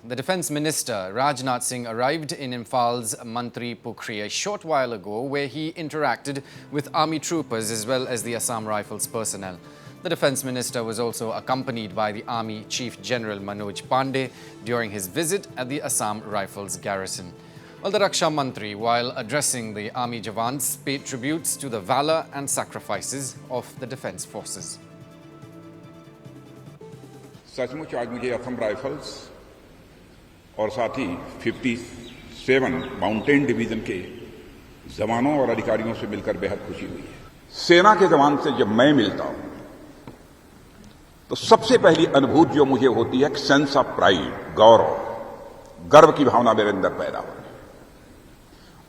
The Defence Minister Rajnath Singh arrived in Imphaal's Mantri Pukri a short while ago, where he interacted with army troopers as well as the Assam Rifles personnel. The Defence Minister was also accompanied by the Army Chief General Manoj Pandey during his visit at the Assam Rifles garrison. Well, the Raksha Mantri, while addressing the army jawans, paid tributes to the valour and sacrifices of the defence forces. सचमुच आज मुझे Assam rifles और साथ ही 57 mountain division के जवानों और अधिकारियों से मिलकर बेहद खुशी हुई है। सेना के जवान से जब मैं मिलता हूं तो सबसे पहली अनुभूति जो मुझे होती है, सेंस ऑफ प्राइड, गौरव, गर्व की भावना मेरे अंदर पैदा होती है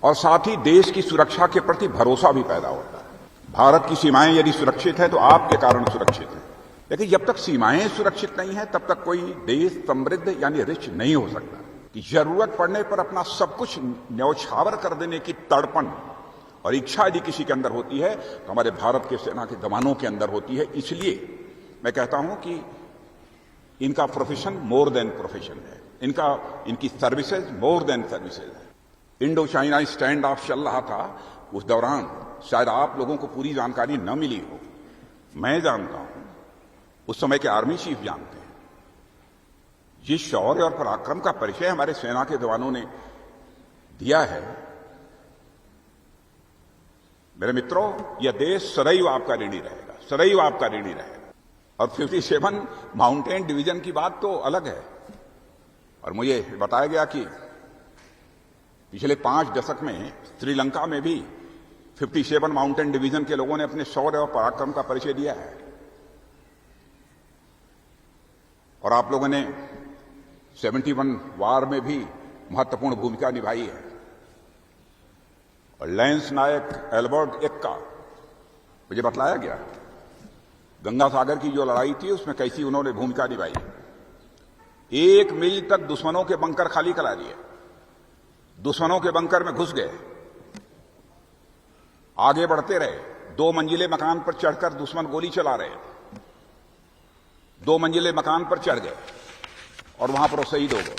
और साथ ही देश की सुरक्षा के प्रति भरोसा भी पैदा होता है। भारत की सीमाएं यदि सुरक्षित है तो आपके कारण सुरक्षित है, लेकिन जब तक सीमाएं सुरक्षित नहीं है तब तक कोई देश समृद्ध यानी रिच नहीं हो सकता। कि जरूरत पड़ने पर अपना सब कुछ न्यौछावर कर देने की तड़पन और इच्छा यदि किसी के अंदर होती है तो हमारे भारत के सेना के जवानों के अंदर होती है। इसलिए मैं कहता हूं कि इनका प्रोफेशन मोर देन प्रोफेशन है, इनकी सर्विसेज मोर देन सर्विसेज है। इंडो चाइना स्टैंड ऑफ चल रहा था, उस दौरान शायद आप लोगों को पूरी जानकारी न मिली हो, मैं जानता हूं, उस समय के आर्मी चीफ जानते हैं। जिस शौर्य और पराक्रम का परिचय हमारे सेना के जवानों ने दिया है, मेरे मित्रों, यह देश सदैव आपका ऋणी रहेगा, सदैव आपका ऋणी रहेगा। और 57 माउंटेन डिवीजन की बात तो अलग है। और मुझे बताया गया कि पिछले 5 दशक में श्रीलंका में भी 57 माउंटेन डिवीजन के लोगों ने अपने शौर्य और पराक्रम का परिचय दिया है। और आप लोगों ने 71 वार में भी महत्वपूर्ण भूमिका निभाई है। और लैंस नायक एल्बर्ट एक्का, मुझे बतलाया गया गंगा सागर की जो लड़ाई थी उसमें कैसी उन्होंने भूमिका निभाई। 1 मील तक दुश्मनों के बंकर खाली करा दिए, दुश्मनों के बंकर में घुस गए, आगे बढ़ते रहे। 2 मंजिले मकान पर चढ़कर दुश्मन गोली चला रहे, 2 मंजिले मकान पर चढ़ गए और वहां पर वो शहीद हो गए।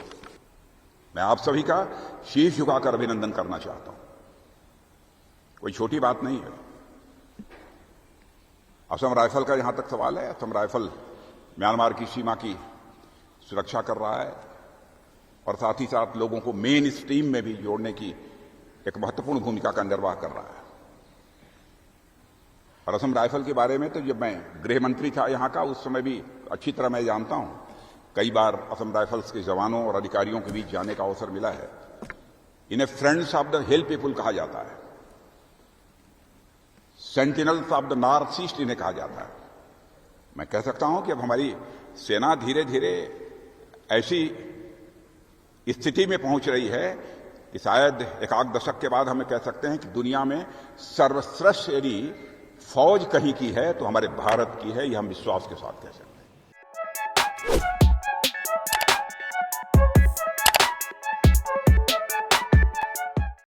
मैं आप सभी का शीश झुकाकर अभिनंदन करना चाहता हूं, कोई छोटी बात नहीं है। असम राइफल का यहां तक सवाल है, असम राइफल म्यांमार की सीमा की सुरक्षा कर रहा है और साथ ही साथ लोगों को मेन स्ट्रीम में भी जोड़ने की एक महत्वपूर्ण भूमिका का निर्वाह कर रहा है। और असम राइफल के बारे में तो जब मैं गृह मंत्री था यहां का, उस समय भी अच्छी तरह मैं जानता हूं। कई बार असम राइफल्स के जवानों और अधिकारियों के बीच जाने का अवसर मिला है। इन्हें friends of the hill people कहा जाता है, sentinels of the north east इन्हें कहा जाता है। मैं कह सकता हूं कि अब हमारी सेना धीरे धीरे ऐसी स्थिति में पहुंच रही है कि शायद 1 दशक के बाद हमें कह सकते हैं कि दुनिया में सर्वश्रेष्ठ यदि फौज कहीं की है तो हमारे भारत की है, यह हम विश्वास के साथ कह सकते हैं।